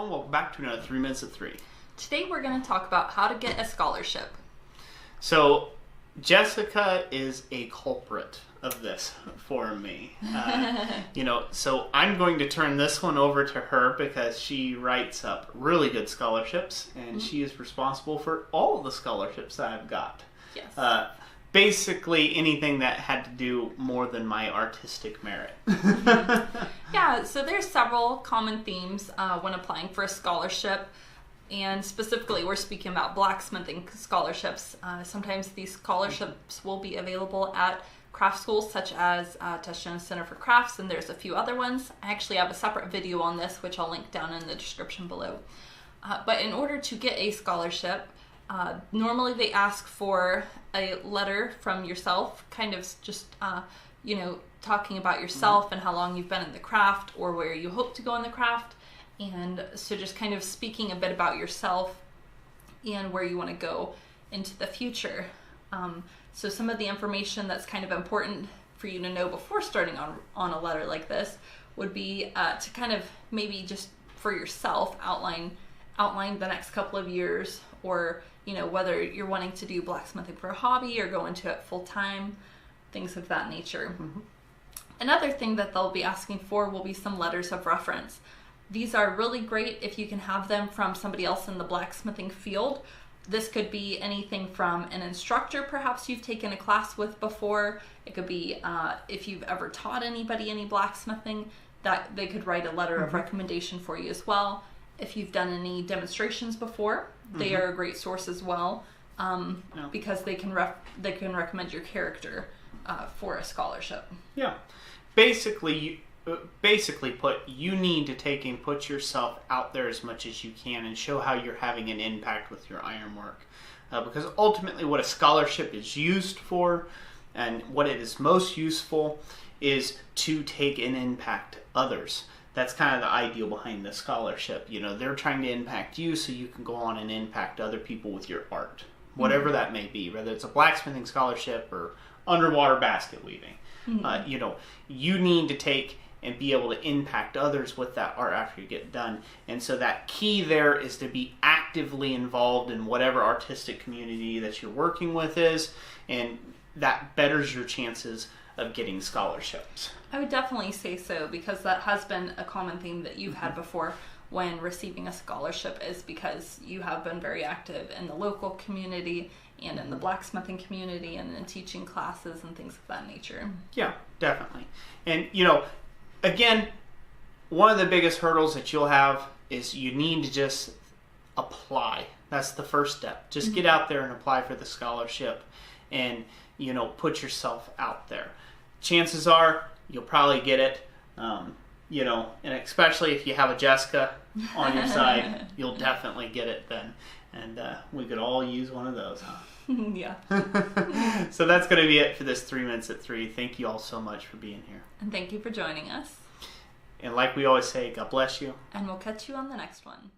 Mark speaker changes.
Speaker 1: everyone. Welcome back to another 3 Minutes at 3.
Speaker 2: Today we're going to talk about how to get a scholarship.
Speaker 1: So, Jessica is a culprit of this for me. So I'm going to turn this one over to her because she writes up really good scholarships, and she is responsible for all of the scholarships that I've got.
Speaker 2: Yes.
Speaker 1: Basically anything that had to do more than my artistic merit.
Speaker 2: Yeah, so there's several common themes when applying for a scholarship, and specifically we're speaking about blacksmithing scholarships. Sometimes these scholarships will be available at craft schools such as Touchstone Center for Crafts, and there's a few other ones. I actually have a separate video on this, which I'll link down in the description below. But in order to get a scholarship, normally they ask for a letter from yourself, kind of just, talking about yourself and how long you've been in the craft or where you hope to go in the craft. And so just kind of speaking a bit about yourself and where you want to go into the future. So some of the information that's kind of important for you to know before starting on a letter like this would be to kind of maybe just for yourself outline the next couple of years, or whether you're wanting to do blacksmithing for a hobby or go into it full time, things of that nature. Another thing that they'll be asking for will be some letters of reference. These are really great if you can have them from somebody else in the blacksmithing field. This could be anything from an instructor perhaps you've taken a class with before. It could be if you've ever taught anybody any blacksmithing, that they could write a letter of recommendation for you as well. If you've done any demonstrations before, they are a great source as well, because they can recommend your character for a scholarship. Yeah,
Speaker 1: basically put, you need to take and put yourself out there as much as you can and show how you're having an impact with your ironwork. Because ultimately what a scholarship is used for, and what it is most useful, is to take and impact others. That's kind of the ideal behind the scholarship. They're trying to impact you so you can go on and impact other people with your art. Whatever that may be, whether it's a blacksmithing scholarship or underwater basket weaving. You need to take and be able to impact others with that art after you get done. And so that key there is to be actively involved in whatever artistic community that you're working with is, and that betters your chances of getting scholarships.
Speaker 2: I would definitely say so, because that has been a common theme that you've had before when receiving a scholarship, is because you have been very active in the local community and in the blacksmithing community and in teaching classes and things of that nature.
Speaker 1: Yeah, definitely. And, again, one of the biggest hurdles that you'll have is you need to just apply. That's the first step. Just get out there and apply for the scholarship and, put yourself out there. Chances are you'll probably get it, and especially if you have a Jessica on your side, you'll definitely get it then. And we could all use one of those, huh?
Speaker 2: Yeah.
Speaker 1: So that's going to be it for this 3 Minutes at 3. Thank you all so much for being here.
Speaker 2: And thank you for joining us.
Speaker 1: And like we always say, God bless you.
Speaker 2: And we'll catch you on the next one.